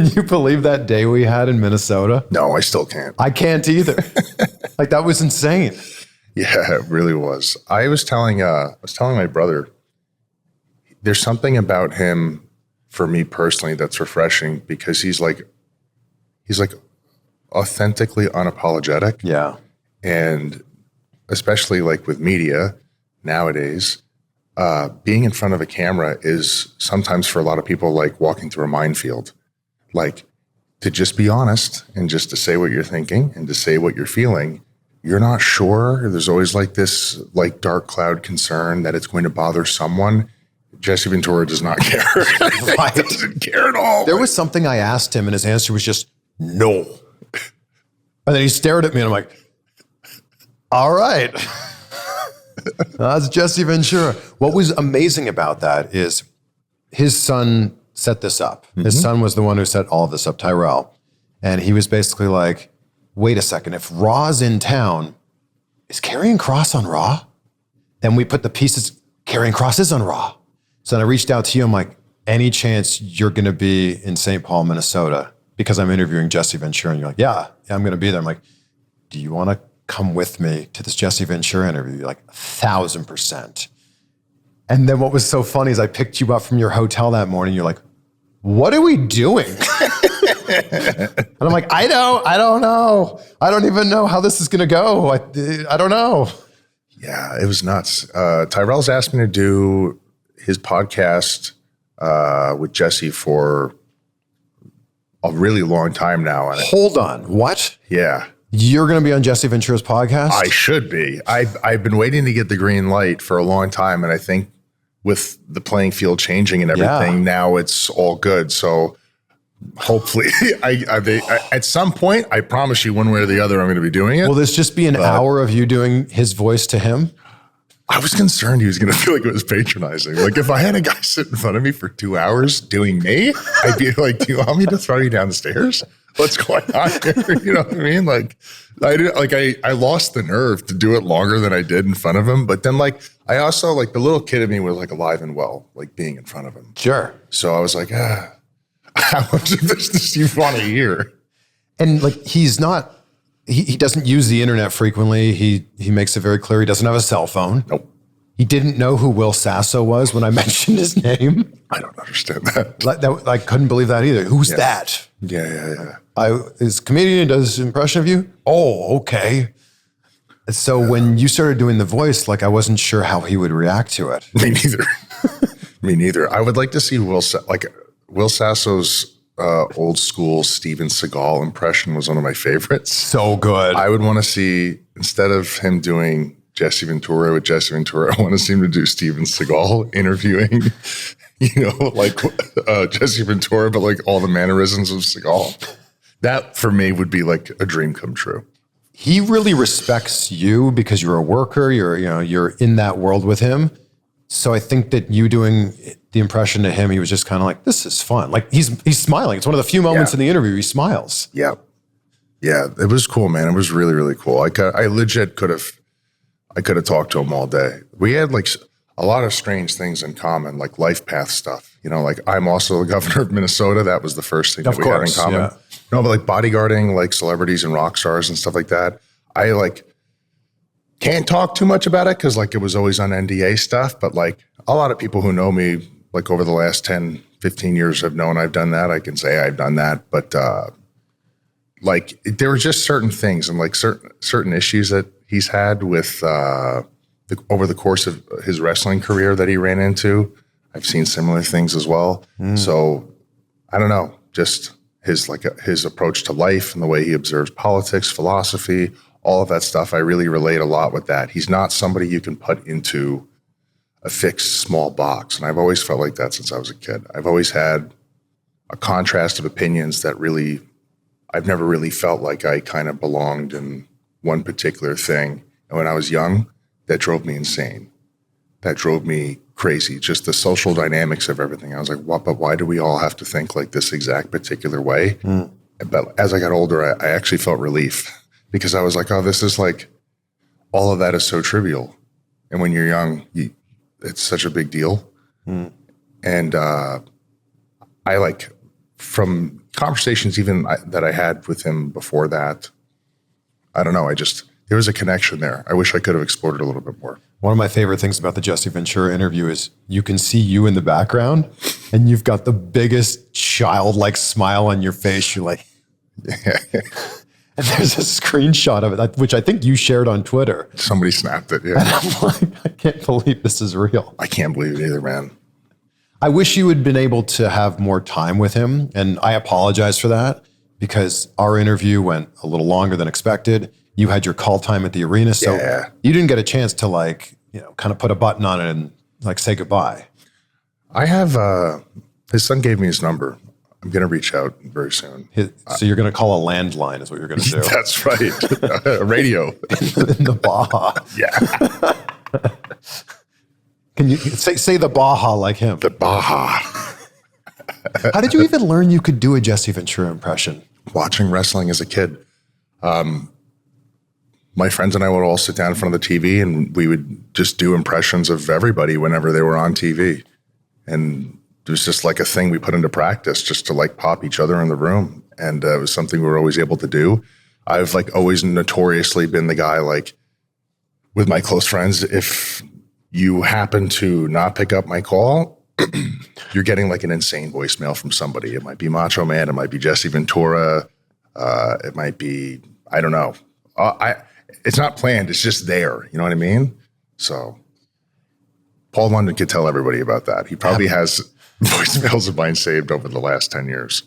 Can you believe that day we had in Minnesota? No, I still can't. I can't either. Like, that was insane. Yeah, it really was. I was telling my brother, there's something about him for me personally that's refreshing because he's like authentically unapologetic. Yeah. And especially like with media nowadays, being in front of a camera is sometimes for a lot of people like walking through a minefield. Like, to just be honest and just to say what you're thinking and to say what you're feeling, you're not sure. There's always like this like dark cloud concern that it's going to bother someone. Jesse Ventura does not care. Right. He doesn't care at all. There was something I asked him and his answer was just no. And then he stared at me and I'm like, all right. That's Jesse Ventura. What was amazing about that is his son set this up. Mm-hmm. His son was the one who set all of this up, Tyrell. And he was basically like, wait a second, if Raw's in town, is Karrion Kross on Raw? Then we put the pieces, Karrion Kross is on Raw. So then I reached out to you. I'm like, any chance you're going to be in St. Paul, Minnesota? Because I'm interviewing Jesse Ventura. And you're like, yeah, I'm going to be there. I'm like, do you want to come with me to this Jesse Ventura interview? You're like, 1,000%. And then what was so funny is I picked you up from your hotel that morning. You're like, what are we doing? And I'm like, I don't know. I don't even know how this is going to go. I don't know. Yeah, it was nuts. Tyrell's asked me to do his podcast with Jesse for a really long time now. And hold on. What? Yeah. You're going to be on Jesse Ventura's podcast? I should be. I've been waiting to get the green light for a long time. And I think with the playing field changing and everything, now it's all good. So hopefully, at some point, I promise you one way or the other, I'm going to be doing it. Will this just be an hour of you doing his voice to him? I was concerned he was going to feel like it was patronizing. Like if I had a guy sit in front of me for 2 hours doing me, I'd be like, do you want me to throw you down the stairs? What's going on here? You know what I mean? Like I lost the nerve to do it longer than I did in front of him. But then I also like the little kid in me was like alive and well, like being in front of him. Sure. So I was like, how much of this do you want to hear? And like, he's not, he doesn't use the internet frequently. He makes it very clear he doesn't have a cell phone. Nope. He didn't know who Will Sasso was when I mentioned his name. I don't understand that. I couldn't believe that either. Who's that? Yeah. Is comedian does impression of you? Oh, okay. So when you started doing the voice, I wasn't sure how he would react to it. Me neither. Me neither. I would like to see Will Sasso's old school Steven Seagal impression was one of my favorites. So good. I would want to see, instead of him doing Jesse Ventura with Jesse Ventura, I want to see him to do Steven Seagal interviewing, Jesse Ventura, but all the mannerisms of Seagal. That for me would be like a dream come true. He really respects you because you're a worker. You're in that world with him. So I think that you doing the impression to him, he was just kind of like, this is fun. Like he's smiling. It's one of the few moments in the interview he smiles. Yeah. Yeah. It was cool, man. It was really, really cool. I legit could have talked to him all day. We had a lot of strange things in common, like life path stuff. I'm also the governor of Minnesota. That was the first thing that we had in common. Yeah. No, but bodyguarding celebrities and rock stars and stuff like that. I can't talk too much about it because it was always on NDA stuff. But a lot of people who know me over the last 10, 15 years have known I've done that. I can say I've done that. But there were just certain things and certain issues that he's had with over the course of his wrestling career that he ran into. I've seen similar things as well. So I don't know, just his approach to life and the way he observes politics, philosophy, all of that stuff. I really relate a lot with that. He's not somebody you can put into a fixed small box. And I've always felt like that since I was a kid. I've always had a contrast of opinions that I've never really felt like I kind of belonged in one particular thing. And when I was young, that drove me insane. That drove me crazy. Just the social dynamics of everything. I was like, what? But why do we all have to think like this exact particular way? But as I got older, I actually felt relief because I was like, oh, this is all of that is so trivial. And when you're young, it's such a big deal. And I from conversations even that I had with him before that, I don't know. There was a connection there. I wish I could have explored it a little bit more. One of my favorite things about the Jesse Ventura interview is you can see you in the background and you've got the biggest childlike smile on your face. You're like, and there's a screenshot of it, which I think you shared on Twitter. Somebody snapped it. Yeah. And I'm like, I can't believe this is real. I can't believe it either, man. I wish you had been able to have more time with him. And I apologize for that because our interview went a little longer than expected. You had your call time at the arena. So you didn't get a chance to kind of put a button on it and say goodbye. I have, his son gave me his number. I'm going to reach out very soon. So you're going to call a landline is what you're going to do. That's right. A radio. In the Baja. Yeah. Can you say the Baja like him? The Baja. How did you even learn you could do a Jesse Ventura impression? Watching wrestling as a kid. My friends and I would all sit down in front of the TV and we would just do impressions of everybody whenever they were on TV. And it was just like a thing we put into practice just to pop each other in the room. And it was something we were always able to do. I've always notoriously been the guy with my close friends, if you happen to not pick up my call, you're getting an insane voicemail from somebody. It might be Macho Man. It might be Jesse Ventura. It might be, I don't know. It's not planned. It's just there. You know what I mean? So Paul London could tell everybody about that. He probably has voicemails of mine saved over the last 10 years.